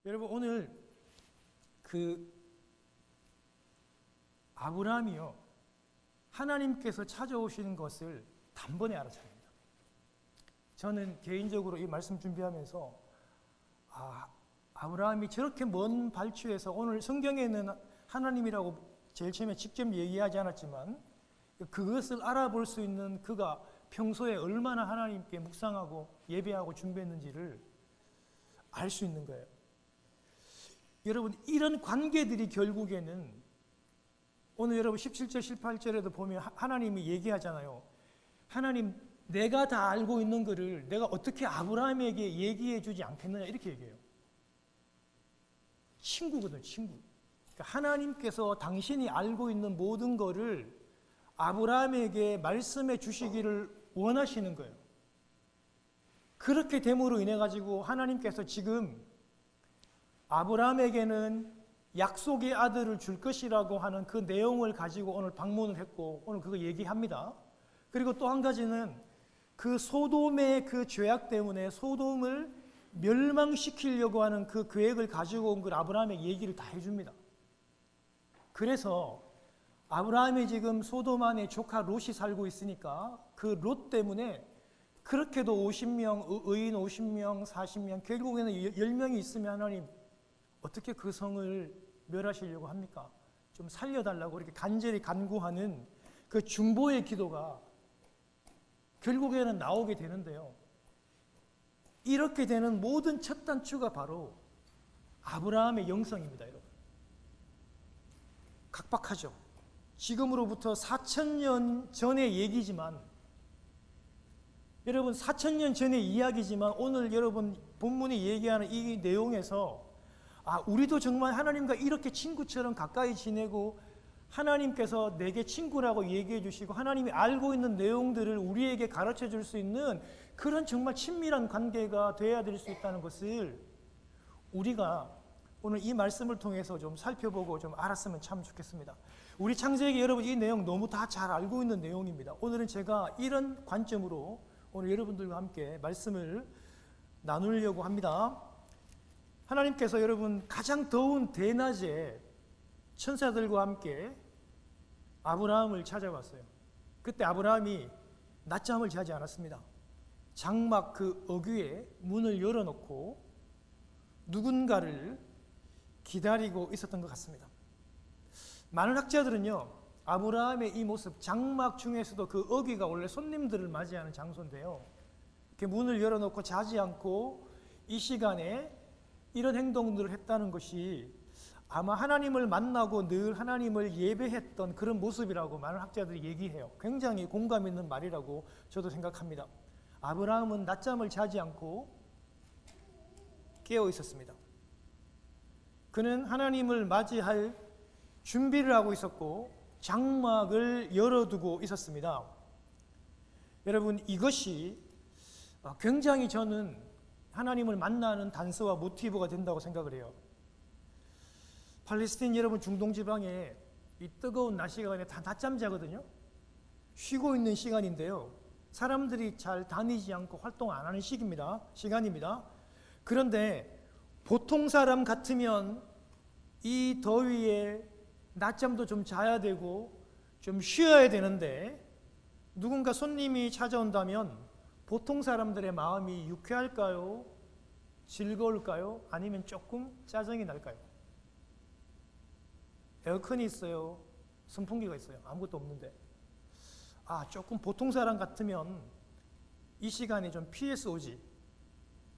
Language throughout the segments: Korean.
여러분 오늘 아브라함이요 하나님께서 찾아오시는 것을 단번에 알아차립니다. 저는 개인적으로 이 말씀 준비하면서 아브라함이 저렇게 먼 발주에서 오늘 성경에는 하나님이라고 제일 처음에 직접 얘기하지 않았지만 그것을 알아볼 수 있는 그가 평소에 얼마나 하나님께 묵상하고 예배하고 준비했는지를 알 수 있는 거예요. 여러분 이런 관계들이 결국에는 오늘 여러분 17절 18절에도 보면 하나님이 얘기하잖아요. 하나님 내가 다 알고 있는 것을 내가 어떻게 아브라함에게 얘기해 주지 않겠느냐 이렇게 얘기해요. 친구거든 친구. 그러니까 하나님께서 당신이 알고 있는 모든 것을 아브라함에게 말씀해 주시기를 원하시는 거예요. 그렇게 됨으로 인해 가지고 하나님께서 지금 아브라함에게는 약속의 아들을 줄 것이라고 하는 그 내용을 가지고 오늘 방문을 했고 오늘 그거 얘기합니다. 그리고 또 한 가지는 그 소돔의 그 죄악 때문에 소돔을 멸망시키려고 하는 그 계획을 가지고 온 걸 아브라함에게 얘기를 다 해줍니다. 그래서 아브라함이 지금 소돔 안에 조카 롯이 살고 있으니까 그 롯 때문에 그렇게도 50명, 의인 50명, 40명, 결국에는 10명이 있으면 하나님 어떻게 그 성을 멸하시려고 합니까? 좀 살려달라고 이렇게 간절히 간구하는 그 중보의 기도가 결국에는 나오게 되는데요. 이렇게 되는 모든 첫 단추가 바로 아브라함의 영성입니다, 여러분. 각박하죠. 지금으로부터 4,000년 전의 얘기지만 여러분 4,000년 전의 이야기지만 오늘 여러분 본문이 얘기하는 이 내용에서 우리도 정말 하나님과 이렇게 친구처럼 가까이 지내고 하나님께서 내게 친구라고 얘기해 주시고 하나님이 알고 있는 내용들을 우리에게 가르쳐 줄 수 있는 그런 정말 친밀한 관계가 되어야 될 수 있다는 것을 우리가 오늘 이 말씀을 통해서 좀 살펴보고 좀 알았으면 참 좋겠습니다. 우리 창세기 여러분 이 내용 너무 다 잘 알고 있는 내용입니다. 오늘은 제가 이런 관점으로 오늘 여러분들과 함께 말씀을 나누려고 합니다. 하나님께서 여러분 가장 더운 대낮에 천사들과 함께 아브라함을 찾아왔어요. 그때 아브라함이 낮잠을 자지 않았습니다. 장막 그 어귀에 문을 열어놓고 누군가를 기다리고 있었던 것 같습니다. 많은 학자들은요 아브라함의 이 모습 장막 중에서도 그 어귀가 원래 손님들을 맞이하는 장소인데요 이렇게 문을 열어놓고 자지 않고 이 시간에 이런 행동들을 했다는 것이 아마 하나님을 만나고 늘 하나님을 예배했던 그런 모습이라고 많은 학자들이 얘기해요. 굉장히 공감 있는 말이라고 저도 생각합니다. 아브라함은 낮잠을 자지 않고 깨어 있었습니다. 그는 하나님을 맞이할 준비를 하고 있었고 장막을 열어두고 있었습니다. 여러분 이것이 굉장히 저는 하나님을 만나는 단서와 모티브가 된다고 생각을 해요. 팔레스타인 여러분 중동 지방에 이 뜨거운 낮 시간에 다 낮잠 자거든요. 쉬고 있는 시간인데요. 사람들이 잘 다니지 않고 활동 안 하는 시간입니다. 그런데 보통 사람 같으면 이 더위에 낮잠도 좀 자야 되고 좀 쉬어야 되는데 누군가 손님이 찾아온다면 보통 사람들의 마음이 유쾌할까요? 즐거울까요? 아니면 조금 짜증이 날까요? 에어컨이 있어요? 선풍기가 있어요? 아무것도 없는데 조금 보통 사람 같으면 이 시간에 좀 피해서 오지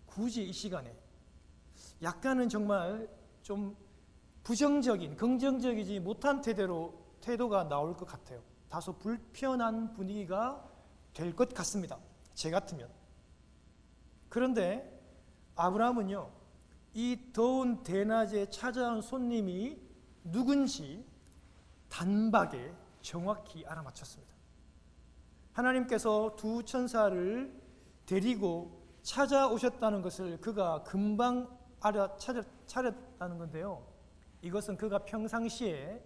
굳이 이 시간에 약간은 정말 좀 부정적인 긍정적이지 못한 태도가 나올 것 같아요. 다소 불편한 분위기가 될 것 같습니다. 제 같으면. 그런데 아브라함은요 이 더운 대낮에 찾아온 손님이 누군지 단박에 정확히 알아맞혔습니다. 하나님께서 두 천사를 데리고 찾아오셨다는 것을 그가 금방 알아차렸다는 건데요. 이것은 그가 평상시에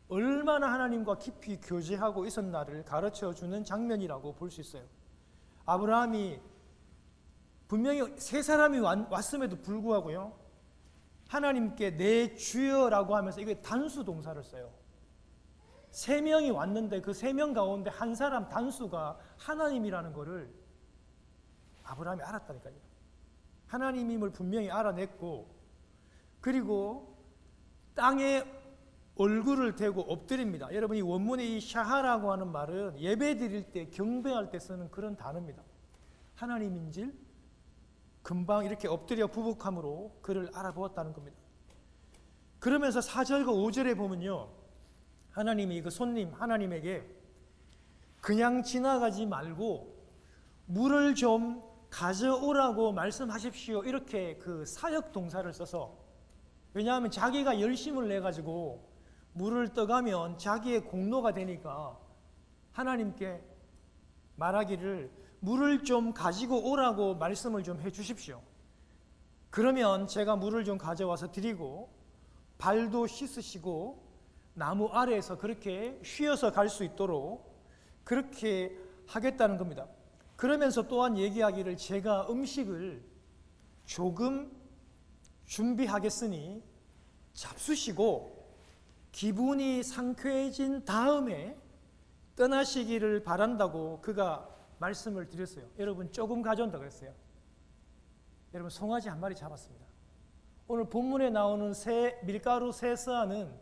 얼마나 하나님과 깊이 교제하고 있었나를 가르쳐주는 장면이라고 볼 수 있어요. 아브라함이 분명히 세 사람이 왔음에도 불구하고요 하나님께 내 주여라고 하면서 이게 단수 동사를 써요. 3명이 왔는데 그 3명 가운데 한 사람 단수가 하나님이라는 것을 아브라함이 알았다니까요. 하나님임을 분명히 알아냈고, 그리고 땅에 얼굴을 대고 엎드립니다. 여러분, 이 원문의 이 샤하라고 하는 말은 예배 드릴 때, 경배할 때 쓰는 그런 단어입니다. 하나님인지 금방 이렇게 엎드려 부복함으로 그를 알아보았다는 겁니다. 그러면서 4절과 5절에 보면요, 하나님이 그 손님 하나님에게 그냥 지나가지 말고 물을 좀 가져오라고 말씀하십시오, 이렇게 그 사역 동사를 써서, 왜냐하면 자기가 열심을 내가지고 물을 떠가면 자기의 공로가 되니까 하나님께 말하기를 물을 좀 가지고 오라고 말씀을 좀 해주십시오. 그러면 제가 물을 좀 가져와서 드리고 발도 씻으시고 나무 아래에서 그렇게 쉬어서 갈 수 있도록 그렇게 하겠다는 겁니다. 그러면서 또한 얘기하기를 제가 음식을 조금 준비하겠으니 잡수시고 기분이 상쾌해진 다음에 떠나시기를 바란다고 그가 말씀을 드렸어요. 여러분, 조금 가져온다고 했어요. 여러분, 송아지 한 마리 잡았습니다. 오늘 본문에 나오는 밀가루 세스아는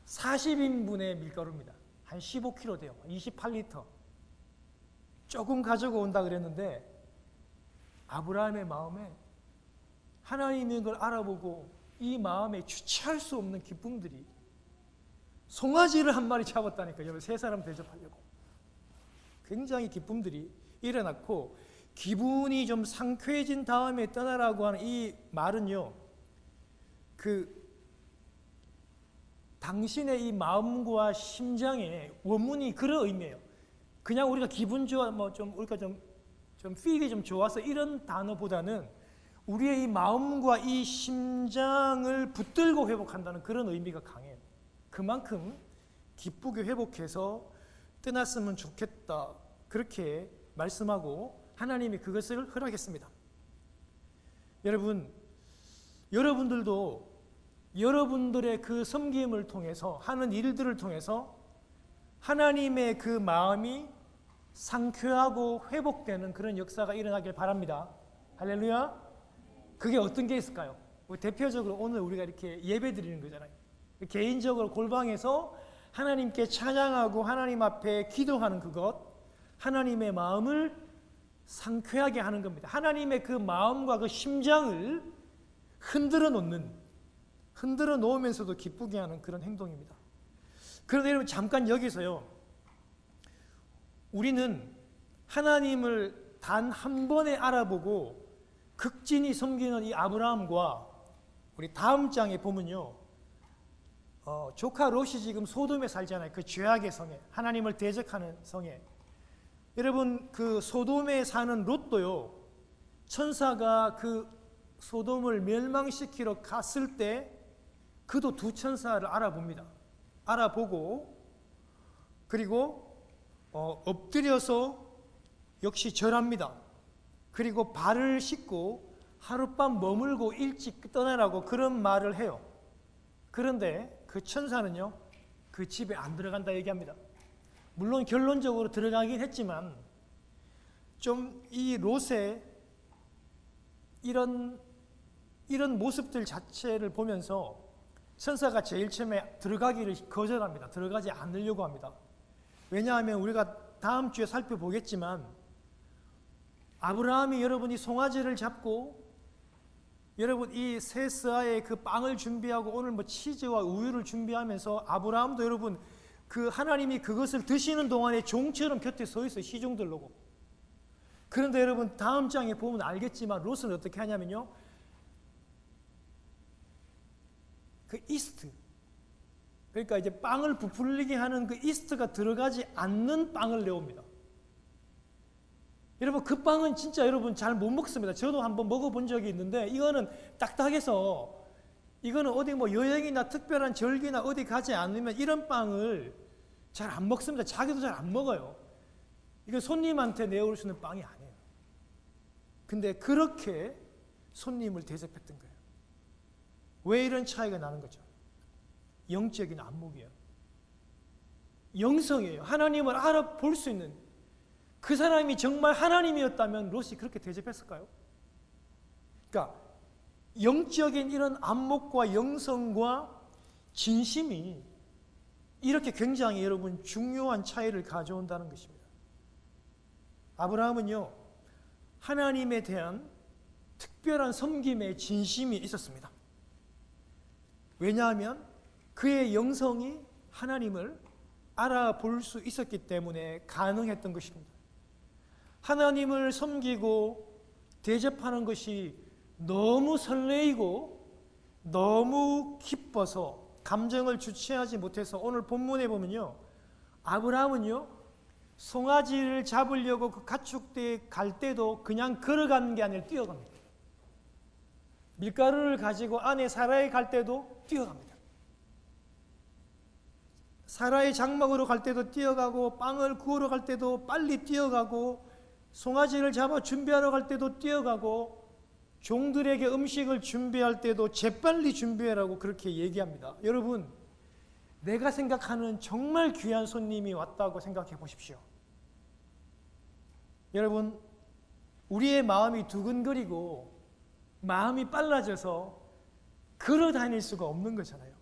40인분의 밀가루입니다. 한 15kg 돼요. 28리터. 조금 가지고 온다 그랬는데 아브라함의 마음에 하나님인 걸 알아보고 이 마음에 주체할 수 없는 기쁨들이, 송아지를 한 마리 잡았다니까요. 여러분, 3사람 대접하려고 굉장히 기쁨들이 일어났고, 기분이 좀 상쾌해진 다음에 떠나라고 하는 이 말은요, 당신의 이 마음과 심장의 원문이 그런 의미예요. 그냥 우리가 기분 좋아, 우리가 좀 필이 좀 좋아서 이런 단어보다는 우리의 이 마음과 이 심장을 붙들고 회복한다는 그런 의미가 강해요. 그만큼 기쁘게 회복해서 떠났으면 좋겠다, 그렇게 말씀하고 하나님이 그것을 허락했습니다. 여러분, 여러분들도 여러분들의 그 섬김을 통해서 하는 일들을 통해서 하나님의 그 마음이 상쾌하고 회복되는 그런 역사가 일어나길 바랍니다. 할렐루야. 그게 어떤 게 있을까요? 대표적으로 오늘 우리가 이렇게 예배 드리는 거잖아요. 개인적으로 골방에서 하나님께 찬양하고 하나님 앞에 기도하는 그것, 하나님의 마음을 상쾌하게 하는 겁니다. 하나님의 그 마음과 그 심장을 흔들어 놓으면서도 기쁘게 하는 그런 행동입니다. 그런데 여러분, 잠깐 여기서요, 우리는 하나님을 단 한 번에 알아보고 극진히 섬기는 이 아브라함과 우리 다음 장에 보면요, 조카 롯이 지금 소돔에 살잖아요. 그 죄악의 성에, 하나님을 대적하는 성에. 여러분, 그 소돔에 사는 롯도요, 천사가 그 소돔을 멸망시키러 갔을 때 그도 2 천사를 알아봅니다. 알아보고, 그리고 엎드려서 역시 절합니다. 그리고 발을 씻고 하룻밤 머물고 일찍 떠나라고 그런 말을 해요. 그런데 그 천사는요, 그 집에 안 들어간다 얘기합니다. 물론 결론적으로 들어가긴 했지만 좀 이 롯의 이런 모습들 자체를 보면서 천사가 제일 처음에 들어가기를 거절합니다. 들어가지 않으려고 합니다. 왜냐하면 우리가 다음 주에 살펴보겠지만 아브라함이 여러분이 송아지를 잡고 여러분 이 세스아의 그 빵을 준비하고 오늘 치즈와 우유를 준비하면서 아브라함도 여러분 그 하나님이 그것을 드시는 동안에 종처럼 곁에 서 있어요. 시종들로고. 그런데 여러분 다음 장에 보면 알겠지만 롯은 어떻게 하냐면요, 그 이스트, 그러니까 이제 빵을 부풀리게 하는 그 이스트가 들어가지 않는 빵을 내옵니다. 여러분 그 빵은 진짜 여러분 잘 못 먹습니다. 저도 한번 먹어본 적이 있는데 이거는 딱딱해서 이거는 어디 여행이나 특별한 절기나 어디 가지 않으면 이런 빵을 잘 안 먹습니다. 자기도 잘 안 먹어요. 이거 손님한테 내올 수 있는 빵이 아니에요. 근데 그렇게 손님을 대접했던 거예요. 왜 이런 차이가 나는 거죠? 영적인 안목이에요. 영성이에요. 하나님을 알아볼 수 있는, 그 사람이 정말 하나님이었다면 롯이 그렇게 대접했을까요? 그러니까 영적인 이런 안목과 영성과 진심이 이렇게 굉장히 여러분 중요한 차이를 가져온다는 것입니다. 아브라함은요, 하나님에 대한 특별한 섬김의 진심이 있었습니다. 왜냐하면 그의 영성이 하나님을 알아볼 수 있었기 때문에 가능했던 것입니다. 하나님을 섬기고 대접하는 것이 너무 설레이고 너무 기뻐서 감정을 주체하지 못해서 오늘 본문에 보면요, 아브라함은요, 송아지를 잡으려고 그 가축대에 갈 때도 그냥 걸어가는 게 아니라 뛰어갑니다. 밀가루를 가지고 아내 사라에 갈 때도 뛰어갑니다. 사라의 장막으로 갈 때도 뛰어가고, 빵을 구우러 갈 때도 빨리 뛰어가고, 송아지를 잡아 준비하러 갈 때도 뛰어가고, 종들에게 음식을 준비할 때도 재빨리 준비하라고 그렇게 얘기합니다. 여러분, 내가 생각하는 정말 귀한 손님이 왔다고 생각해 보십시오. 여러분, 우리의 마음이 두근거리고 마음이 빨라져서 걸어 다닐 수가 없는 거잖아요.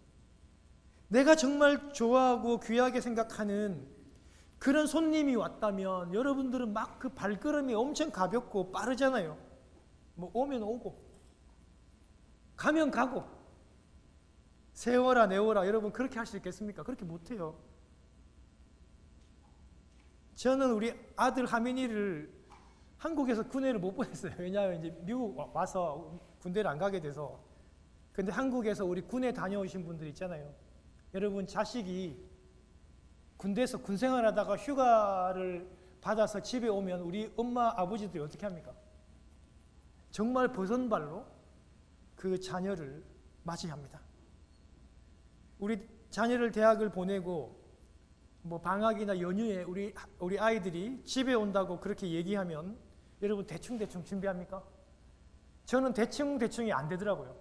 내가 정말 좋아하고 귀하게 생각하는 그런 손님이 왔다면 여러분들은 막 그 발걸음이 엄청 가볍고 빠르잖아요. 뭐 오면 오고 가면 가고, 세워라 내워라, 여러분 그렇게 할 수 있겠습니까? 그렇게 못해요. 저는 우리 아들 하민이를 한국에서 군대를 못 보냈어요. 왜냐하면 이제 미국 와서 군대를 안 가게 돼서. 근데 한국에서 우리 군에 다녀오신 분들 있잖아요. 여러분, 자식이 군대에서 군 생활하다가 휴가를 받아서 집에 오면 우리 엄마 아버지들이 어떻게 합니까? 정말 버선발로 그 자녀를 맞이합니다. 우리 자녀를 대학을 보내고 뭐 방학이나 연휴에 우리 아이들이 집에 온다고 그렇게 얘기하면 여러분 대충 준비합니까? 저는 대충이 안 되더라고요.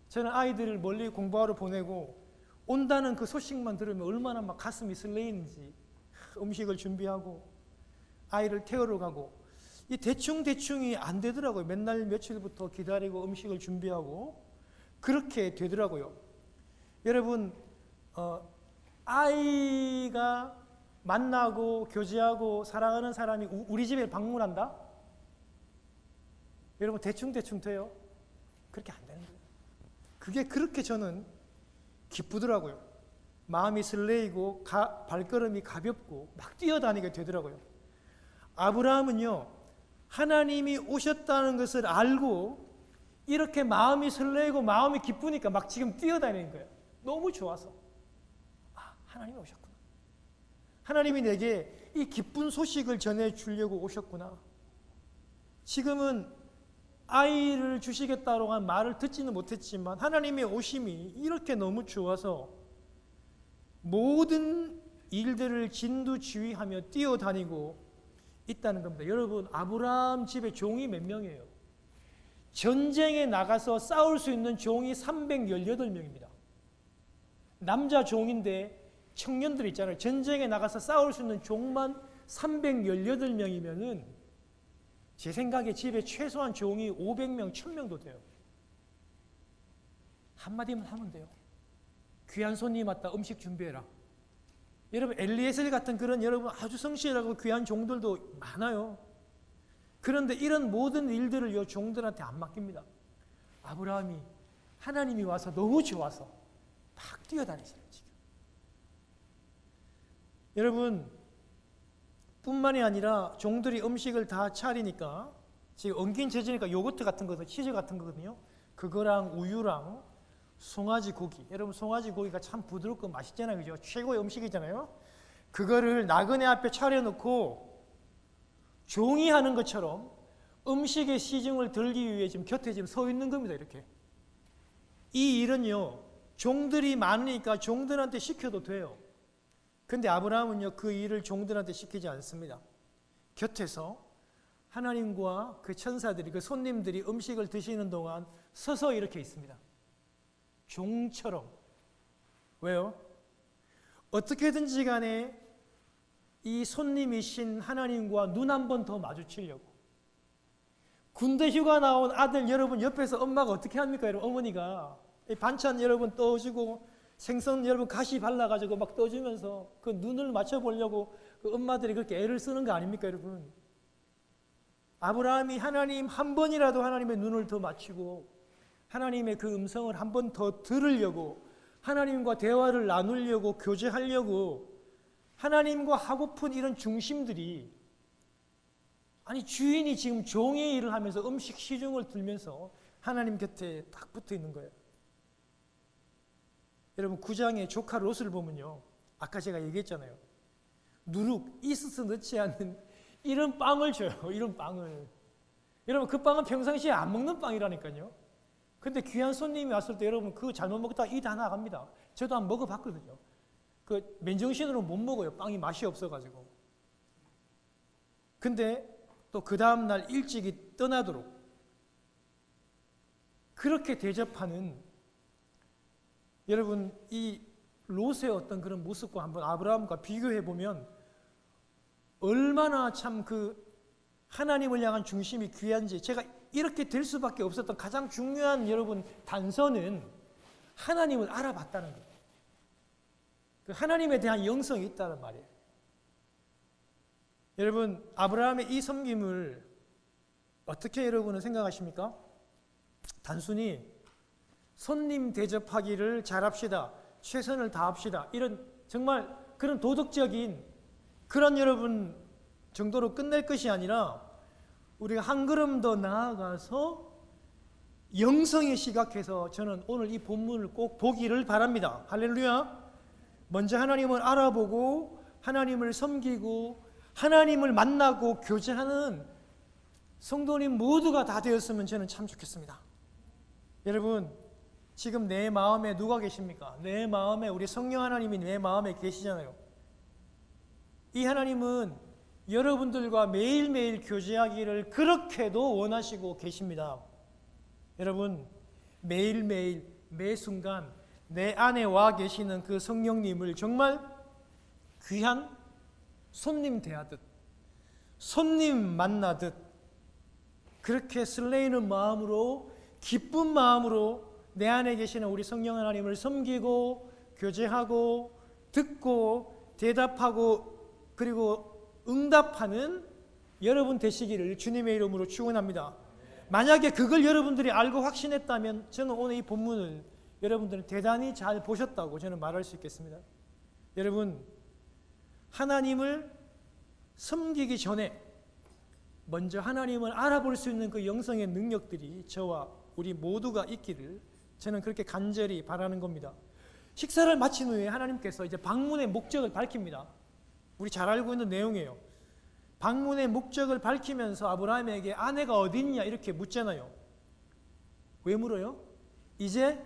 저는 아이들을 멀리 공부하러 보내고 온다는 그 소식만 들으면 얼마나 막 가슴이 설레이는지, 음식을 준비하고 아이를 태우러 가고, 이 대충이 안 되더라고요. 맨날 며칠부터 기다리고 음식을 준비하고 그렇게 되더라고요. 여러분, 아이가 만나고 교제하고 사랑하는 사람이 우리 집에 방문한다? 여러분, 대충 돼요? 그렇게 안 되는 거예요. 그게 그렇게 저는 기쁘더라고요. 마음이 설레이고 발걸음이 가볍고 막 뛰어다니게 되더라고요. 아브라함은요, 하나님이 오셨다는 것을 알고 이렇게 마음이 설레고 마음이 기쁘니까 막 지금 뛰어다니는 거예요. 너무 좋아서. 아, 하나님이 오셨구나. 하나님이 내게 이 기쁜 소식을 전해주려고 오셨구나. 지금은 아이를 주시겠다고 한 말을 듣지는 못했지만 하나님의 오심이 이렇게 너무 좋아서 모든 일들을 진두지휘하며 뛰어다니고 있다는 겁니다. 여러분, 아브라함 집에 종이 몇 명이에요? 전쟁에 나가서 싸울 수 있는 종이 318명입니다. 남자 종인데 청년들 있잖아요. 전쟁에 나가서 싸울 수 있는 종만 318명이면은 제 생각에 집에 최소한 종이 500명, 1000명도 돼요. 한마디만 하면 돼요. 귀한 손님 왔다, 음식 준비해라. 여러분, 엘리에셀 같은 그런 여러분 아주 성실하고 귀한 종들도 많아요. 그런데 이런 모든 일들을 이 종들한테 안 맡깁니다. 아브라함이 하나님이 와서 너무 좋아서 막 뛰어다니시는 지금. 여러분, 뿐만이 아니라 종들이 음식을 다 차리니까 지금 엉킨 재질이니까 요거트 같은 거든 치즈 같은 거거든요. 그거랑 우유랑 송아지 고기. 여러분, 송아지 고기가 참 부드럽고 맛있잖아요. 그죠? 최고의 음식이잖아요. 그거를 나그네 앞에 차려놓고 종이 하는 것처럼 음식의 시중을 들기 위해 지금 곁에 지금 서 있는 겁니다. 이렇게. 이 일은요, 종들이 많으니까 종들한테 시켜도 돼요. 근데 아브라함은요, 그 일을 종들한테 시키지 않습니다. 곁에서 하나님과 그 천사들이, 그 손님들이 음식을 드시는 동안 서서 이렇게 있습니다. 종처럼. 왜요? 어떻게든지 간에 이 손님이신 하나님과 눈 한 번 더 마주치려고. 군대 휴가 나온 아들 여러분 옆에서 엄마가 어떻게 합니까? 여러분 어머니가 반찬 여러분 떠주고 생선 여러분 가시 발라가지고 막 떠주면서 그 눈을 맞춰보려고 그 엄마들이 그렇게 애를 쓰는 거 아닙니까 여러분? 아브라함이 하나님 한 번이라도 하나님의 눈을 더 맞추고 하나님의 그 음성을 한 번 더 들으려고 하나님과 대화를 나누려고 교제하려고 하나님과 하고픈 이런 중심들이 아니 주인이 지금 종의 일을 하면서 음식 시중을 들면서 하나님 곁에 딱 붙어 있는 거예요. 여러분 9장의 조카 롯을 보면요. 아까 제가 얘기했잖아요. 누룩, 이스트 넣지 않는 이런 빵을 줘요. 이런 빵을. 여러분 그 빵은 평상시에 안 먹는 빵이라니까요. 근데 귀한 손님이 왔을 때 여러분 그거 잘못 먹다가 이 다 나갑니다. 저도 한번 먹어봤거든요. 그 맨정신으로 못 먹어요. 빵이 맛이 없어가지고. 근데 또 그 다음날 일찍이 떠나도록 그렇게 대접하는 여러분 이 롯의 어떤 그런 모습과 한번 아브라함과 비교해 보면 얼마나 참 그 하나님을 향한 중심이 귀한지. 제가 이렇게 될 수밖에 없었던 가장 중요한 여러분 단서는 하나님을 알아봤다는 거예요. 그 하나님에 대한 영성이 있다는 말이에요. 여러분 아브라함의 이 섬김을 어떻게 여러분은 생각하십니까? 단순히 손님 대접하기를 잘합시다. 최선을 다합시다. 이런 정말 그런 도덕적인 그런 여러분 정도로 끝낼 것이 아니라 우리가 한 걸음 더 나아가서 영성의 시각에서 저는 오늘 이 본문을 꼭 보기를 바랍니다. 할렐루야. 먼저 하나님을 알아보고 하나님을 섬기고 하나님을 만나고 교제하는 성도님 모두가 다 되었으면 저는 참 좋겠습니다. 여러분 지금 내 마음에 누가 계십니까? 내 마음에 우리 성령 하나님이 내 마음에 계시잖아요. 이 하나님은 여러분들과 매일매일 교제하기를 그렇게도 원하시고 계십니다. 여러분 매일매일 매 순간 내 안에 와 계시는 그 성령님을 정말 귀한 손님 대하듯 손님 만나듯 그렇게 설레이는 마음으로 기쁜 마음으로 내 안에 계시는 우리 성령 하나님을 섬기고 교제하고 듣고 대답하고 그리고 응답하는 여러분 되시기를 주님의 이름으로 축원합니다. 만약에 그걸 여러분들이 알고 확신했다면 저는 오늘 이 본문을 여러분들은 대단히 잘 보셨다고 저는 말할 수 있겠습니다. 여러분 하나님을 섬기기 전에 먼저 하나님을 알아볼 수 있는 그 영성의 능력들이 저와 우리 모두가 있기를 저는 그렇게 간절히 바라는 겁니다. 식사를 마친 후에 하나님께서 이제 방문의 목적을 밝힙니다. 우리 잘 알고 있는 내용이에요. 방문의 목적을 밝히면서 아브라함에게 아내가 어디 있냐 이렇게 묻잖아요. 왜 물어요? 이제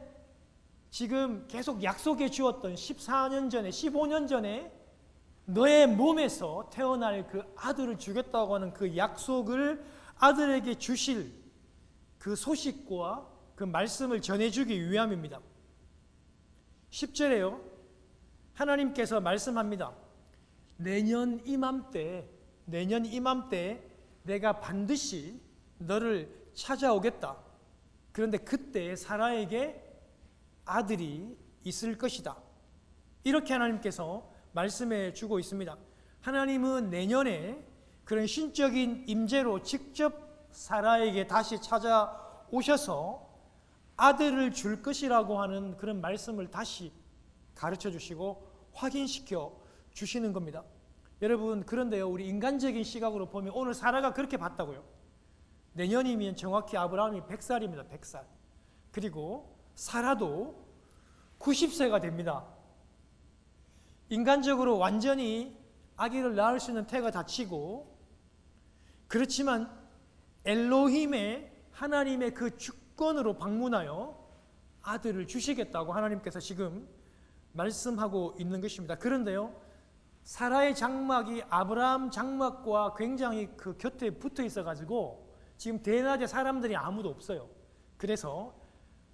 지금 계속 약속해 주었던 14년 전에 15년 전에 너의 몸에서 태어날 그 아들을 주겠다고 하는 그 약속을 아들에게 주실 그 소식과 그 말씀을 전해주기 위함입니다. 10절에요. 하나님께서 말씀합니다. 내년 이맘때 내가 반드시 너를 찾아오겠다. 그런데 그때 사라에게 아들이 있을 것이다. 이렇게 하나님께서 말씀해 주고 있습니다. 하나님은 내년에 그런 신적인 임재로 직접 사라에게 다시 찾아오셔서 아들을 줄 것이라고 하는 그런 말씀을 다시 가르쳐 주시고 확인시켜 주시는 겁니다. 여러분 그런데요 우리 인간적인 시각으로 보면 오늘 사라가 그렇게 봤다고요. 내년이면 정확히 아브라함이 100살입니다. 100살. 그리고 사라도 90세가 됩니다. 인간적으로 완전히 아기를 낳을 수 있는 태가 닫히고 그렇지만 엘로힘의 하나님의 그 주권으로 방문하여 아들을 주시겠다고 하나님께서 지금 말씀하고 있는 것입니다. 그런데요 사라의 장막이 아브라함 장막과 굉장히 그 곁에 붙어 있어 가지고 지금 대낮에 사람들이 아무도 없어요. 그래서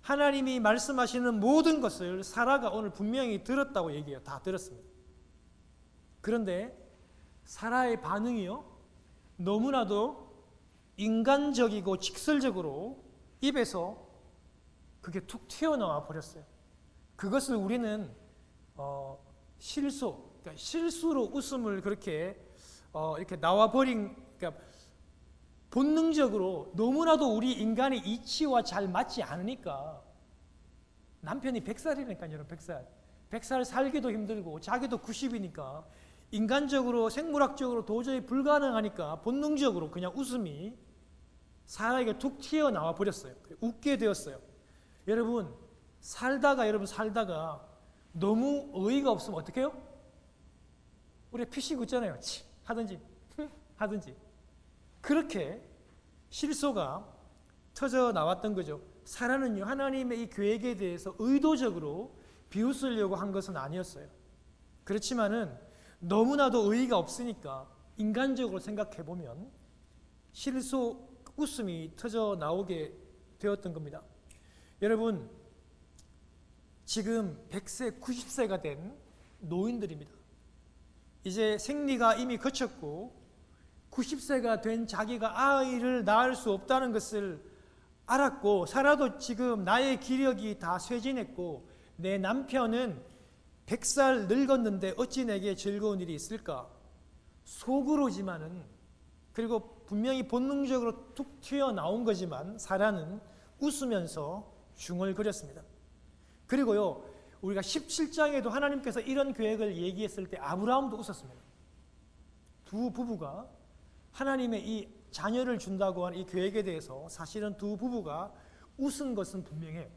하나님이 말씀하시는 모든 것을 사라가 오늘 분명히 들었다고 얘기해요. 다 들었습니다. 그런데 사라의 반응이요, 너무나도 인간적이고 직설적으로 입에서 그게 툭 튀어나와 버렸어요. 그것을 우리는 그러니까 실수로 웃음을 그렇게 이렇게 나와버린, 그러니까 본능적으로 너무나도 우리 인간의 이치와 잘 맞지 않으니까. 남편이 100살이니까요, 여러분. 100살 살기도 힘들고 자기도 90이니까 인간적으로 생물학적으로 도저히 불가능하니까 본능적으로 그냥 웃음이 사라에게 툭 튀어나와 버렸어요. 웃게 되었어요. 여러분 살다가 너무 어이가 없으면 어떻게 해요? 우리 피식 웃잖아요. 치 하든지 하든지. 그렇게 실소가 터져 나왔던 거죠. 사라는요, 하나님의 이 계획에 대해서 의도적으로 비웃으려고 한 것은 아니었어요. 그렇지만은 너무나도 의의가 없으니까 인간적으로 생각해 보면 실소 웃음이 터져 나오게 되었던 겁니다. 여러분, 지금 100세, 90세가 된 노인들입니다. 이제 생리가 이미 거쳤고 90세가 된 자기가 아이를 낳을 수 없다는 것을 알았고, 살아도 지금 나의 기력이 다 쇠진했고 내 남편은 100살 늙었는데 어찌 내게 즐거운 일이 있을까? 속으로지만은, 그리고 분명히 본능적으로 툭 튀어나온 거지만 사라는 웃으면서 중얼거렸습니다. 그리고요, 우리가 17장에도 하나님께서 이런 계획을 얘기했을 때 아브라함도 웃었습니다. 두 부부가 하나님의 이 자녀를 준다고 하는 이 계획에 대해서 사실은 두 부부가 웃은 것은 분명해요.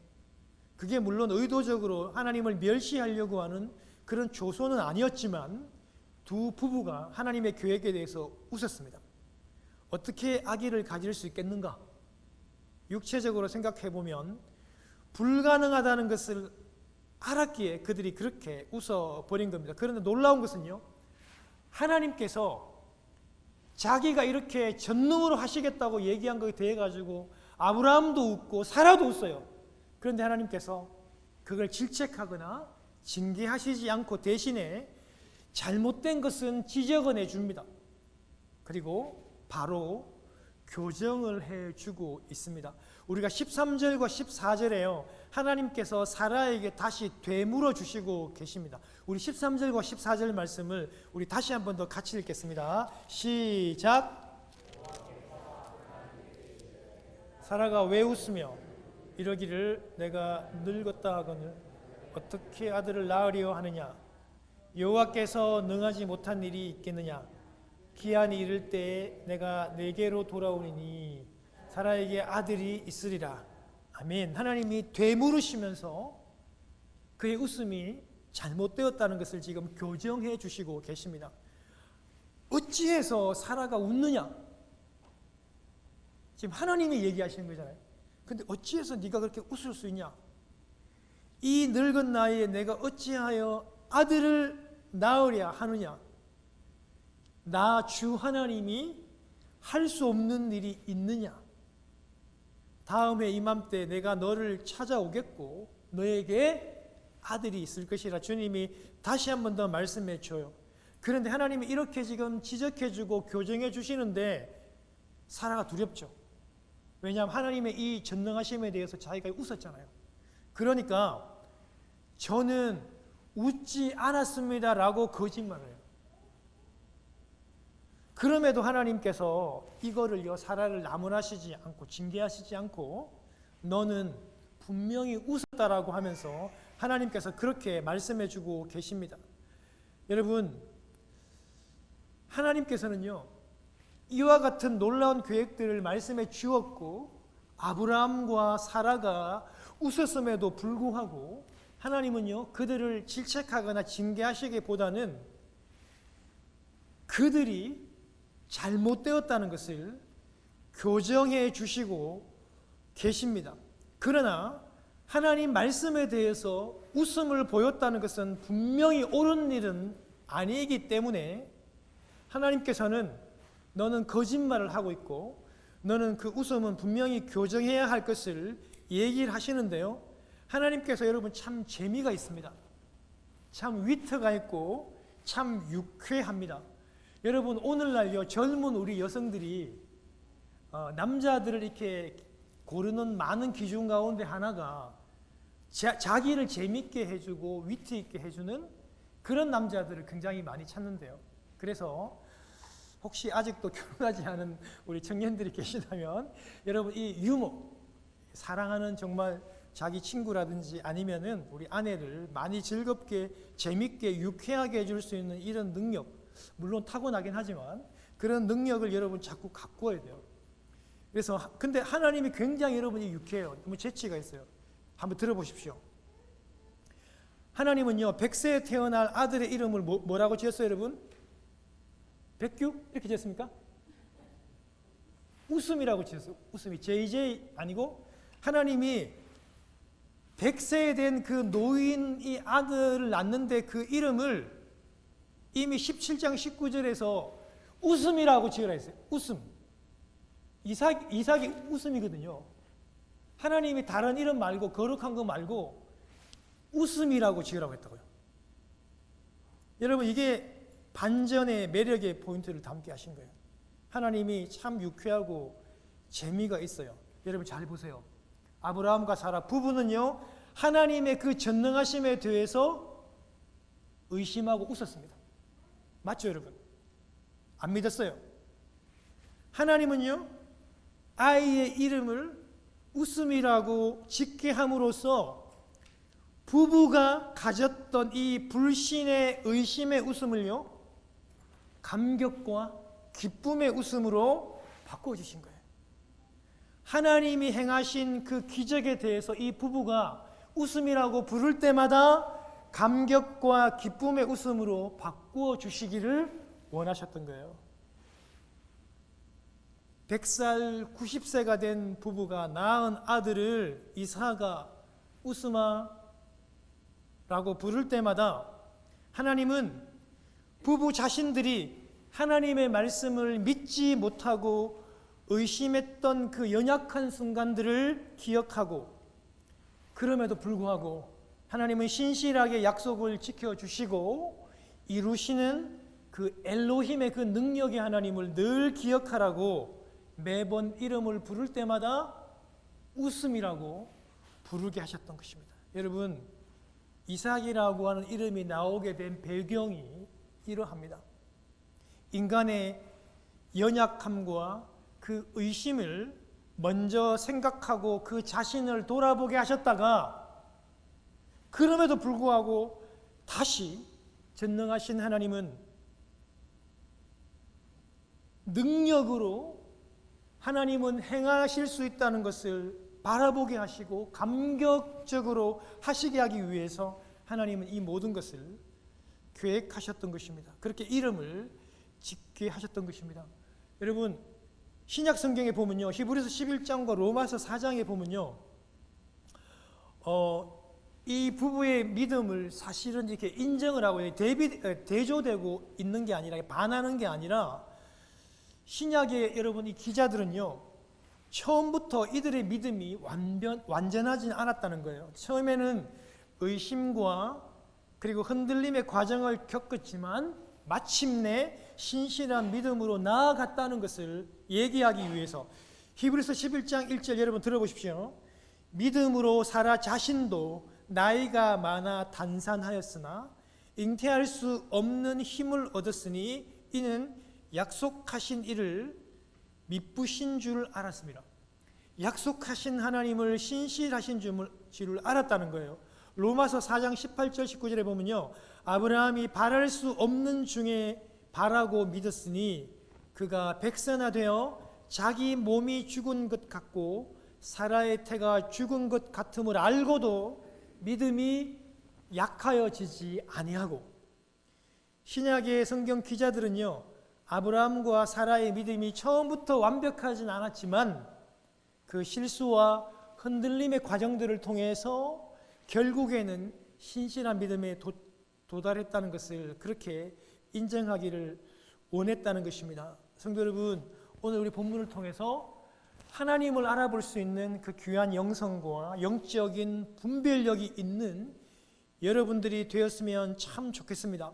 그게 물론 의도적으로 하나님을 멸시하려고 하는 그런 조소는 아니었지만 두 부부가 하나님의 계획에 대해서 웃었습니다. 어떻게 아기를 가질 수 있겠는가? 육체적으로 생각해 보면 불가능하다는 것을 알았기에 그들이 그렇게 웃어버린 겁니다. 그런데 놀라운 것은요, 하나님께서 자기가 이렇게 전능으로 하시겠다고 얘기한 것에 대해 가지고 아브라함도 웃고 사라도 웃어요. 그런데 하나님께서 그걸 질책하거나 징계하시지 않고 대신에 잘못된 것은 지적을 해줍니다. 그리고 바로 교정을 해주고 있습니다. 우리가 13절과 14절에요, 하나님께서 사라에게 다시 되물어 주시고 계십니다. 우리 13절과 14절 말씀을 우리 다시 한 번 더 같이 읽겠습니다. 시작. 사라가 왜 웃으며 이러기를 내가 늙었다 하거늘 어떻게 아들을 낳으려 하느냐? 여호와께서 능하지 못한 일이 있겠느냐? 기한이 이를 때에 내가 내게로 돌아오리니 사라에게 아들이 있으리라. 아멘. 하나님이 되물으시면서 그의 웃음이 잘못되었다는 것을 지금 교정해 주시고 계십니다. 어찌해서 사라가 웃느냐? 지금 하나님이 얘기하시는 거잖아요. 근데 어찌해서 네가 그렇게 웃을 수 있냐? 이 늙은 나이에 내가 어찌하여 아들을 낳으랴 하느냐? 나 주 하나님이 할 수 없는 일이 있느냐? 다음에 이맘때 내가 너를 찾아오겠고 너에게 아들이 있을 것이라 주님이 다시 한 번 더 말씀해 줘요. 그런데 하나님이 이렇게 지금 지적해 주고 교정해 주시는데 사라가 두렵죠. 왜냐하면 하나님의 이 전능하심에 대해서 자기가 웃었잖아요. 그러니까 저는 웃지 않았습니다라고 거짓말을 해요. 그럼에도 하나님께서 이거를요, 사라를 나무라시지 않고 징계하시지 않고 너는 분명히 웃었다라고 하면서 하나님께서 그렇게 말씀해 주고 계십니다. 여러분, 하나님께서는요, 이와 같은 놀라운 계획들을 말씀해 주었고 아브라함과 사라가 웃었음에도 불구하고 하나님은요, 그들을 질책하거나 징계하시기보다는 그들이 잘못되었다는 것을 교정해 주시고 계십니다. 그러나 하나님 말씀에 대해서 웃음을 보였다는 것은 분명히 옳은 일은 아니기 때문에 하나님께서는 너는 거짓말을 하고 있고 너는 그 웃음은 분명히 교정해야 할 것을 얘기를 하시는데요. 하나님께서 여러분 참 재미가 있습니다. 참 위트가 있고 참 유쾌합니다. 여러분 오늘날요 젊은 우리 여성들이 남자들을 이렇게 고르는 많은 기준 가운데 하나가 자기를 재밌게 해주고 위트 있게 해주는 그런 남자들을 굉장히 많이 찾는데요. 그래서 혹시 아직도 결혼하지 않은 우리 청년들이 계시다면 여러분 이 유머, 사랑하는 정말 자기 친구라든지 아니면은 우리 아내를 많이 즐겁게 재밌게 유쾌하게 해줄 수 있는 이런 능력, 물론 타고나긴 하지만 그런 능력을 여러분 자꾸 가꾸어야 돼요. 그래서 근데 하나님이 굉장히 여러분이 유쾌해요. 너무 재치가 있어요. 한번 들어보십시오. 하나님은요 100세에 태어날 아들의 이름을 뭐라고 지었어요 여러분? 백규? 이렇게 지었습니까? 웃음이라고 지었어요. 웃음이 JJ 아니고 하나님이 100세 된 그 노인이 아들을 낳는데 그 이름을 이미 17장 19절에서 웃음이라고 지으라 했어요. 웃음. 이삭이 웃음이거든요. 하나님이 다른 이름 말고 거룩한 거 말고 웃음이라고 지으라고 했다고요. 여러분 이게 반전의 매력의 포인트를 담게 하신 거예요. 하나님이 참 유쾌하고 재미가 있어요. 여러분 잘 보세요. 아브라함과 사라 부부는요 하나님의 그 전능하심에 대해서 의심하고 웃었습니다. 맞죠 여러분? 안 믿었어요. 하나님은요 아이의 이름을 웃음이라고 짓게 함으로써 부부가 가졌던 이 불신의 의심의 웃음을요 감격과 기쁨의 웃음으로 바꿔주신 거예요. 하나님이 행하신 그 기적에 대해서 이 부부가 웃음이라고 부를 때마다 감격과 기쁨의 웃음으로 바꾸어 주시기를 원하셨던 거예요. 100살, 90세가 된 부부가 낳은 아들을 이삭아, 웃음아 라고 부를 때마다 하나님은 부부 자신들이 하나님의 말씀을 믿지 못하고 의심했던 그 연약한 순간들을 기억하고 그럼에도 불구하고 하나님은 신실하게 약속을 지켜주시고 이루시는 그 엘로힘의 그 능력의 하나님을 늘 기억하라고 매번 이름을 부를 때마다 웃음이라고 부르게 하셨던 것입니다. 여러분 이삭이라고 하는 이름이 나오게 된 배경이 이러합니다. 인간의 연약함과 그 의심을 먼저 생각하고 그 자신을 돌아보게 하셨다가 그럼에도 불구하고 다시 전능하신 하나님은 능력으로 하나님은 행하실 수 있다는 것을 바라보게 하시고 감격적으로 하시게 하기 위해서 하나님은 이 모든 것을 계획하셨던 것입니다. 그렇게 이름을 짓게 하셨던 것입니다. 여러분 신약 성경에 보면요 히브리서 11장과 로마서 4장에 보면요 이 부부의 믿음을 사실은 이렇게 인정을 하고 대조되고 있는 게 아니라 반하는 게 아니라 신약의 여러분 이 기자들은요 처음부터 이들의 믿음이 완전하지 않았다는 거예요. 처음에는 의심과 그리고 흔들림의 과정을 겪었지만 마침내 신실한 믿음으로 나아갔다는 것을 얘기하기 위해서 히브리서 11장 1절 여러분 들어보십시오. 믿음으로 사라 자신도 나이가 많아 단산하였으나 잉태할 수 없는 힘을 얻었으니 이는 약속하신 이를 미쁘신 줄 알았습니다. 약속하신 하나님을 신실하신 줄을 알았다는 거예요. 로마서 4장 18절 19절에 보면요 아브라함이 바랄 수 없는 중에 바라고 믿었으니 그가 백선화되어 자기 몸이 죽은 것 같고 사라의 태가 죽은 것 같음을 알고도 믿음이 약하여지지 아니하고 신약의 성경 기자들은요 아브라함과 사라의 믿음이 처음부터 완벽하진 않았지만 그 실수와 흔들림의 과정들을 통해서 결국에는 신실한 믿음에 도달했다는 것을 그렇게 인정하기를 원했다는 것입니다. 성도 여러분 오늘 우리 본문을 통해서 하나님을 알아볼 수 있는 그 귀한 영성과 영적인 분별력이 있는 여러분들이 되었으면 참 좋겠습니다.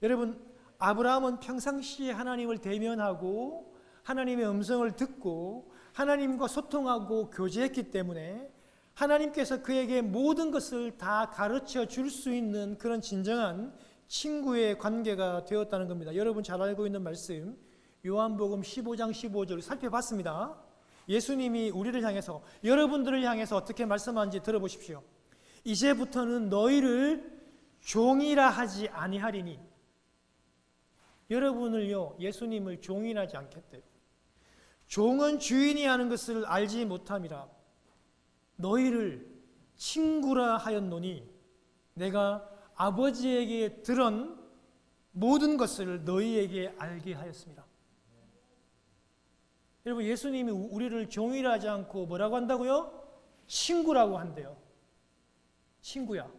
여러분, 아브라함은 평상시에 하나님을 대면하고 하나님의 음성을 듣고 하나님과 소통하고 교제했기 때문에 하나님께서 그에게 모든 것을 다 가르쳐 줄 수 있는 그런 진정한 친구의 관계가 되었다는 겁니다. 여러분 잘 알고 있는 말씀, 요한복음 15장 15절 살펴봤습니다. 예수님이 우리를 향해서, 여러분들을 향해서 어떻게 말씀하는지 들어보십시오. 이제부터는 너희를 종이라 하지 아니하리니. 여러분을요, 예수님을 종이라지 않겠대요. 종은 주인이 하는 것을 알지 못함이라. 너희를 친구라 하였노니 내가 아버지에게 들은 모든 것을 너희에게 알게 하였습니다. 여러분, 예수님이 우리를 종이라 하지 않고 뭐라고 한다고요? 친구라고 한대요. 친구야,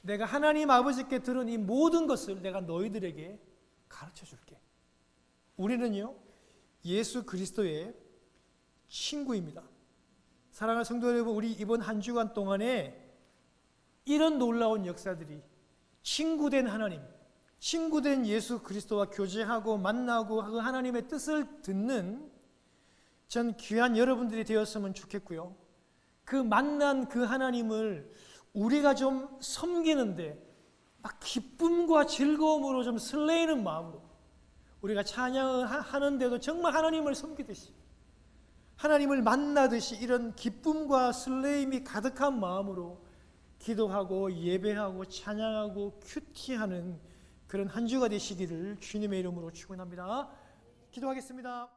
내가 하나님 아버지께 들은 이 모든 것을 내가 너희들에게 가르쳐 줄게. 우리는요, 예수 그리스도의 친구입니다. 사랑하는 성도 여러분, 우리 이번 한 주간 동안에 이런 놀라운 역사들이 친구된 하나님, 친구된 예수 그리스도와 교제하고 만나고 그 하나님의 뜻을 듣는 전 귀한 여러분들이 되었으면 좋겠고요. 그 만난 그 하나님을 우리가 좀 섬기는데 막 기쁨과 즐거움으로 좀 설레이는 마음으로 우리가 찬양을 하는데도 정말 하나님을 섬기듯이 하나님을 만나듯이 이런 기쁨과 설레임이 가득한 마음으로 기도하고 예배하고 찬양하고 큐티하는 그런 한 주가 되시기를 주님의 이름으로 축원합니다. 기도하겠습니다.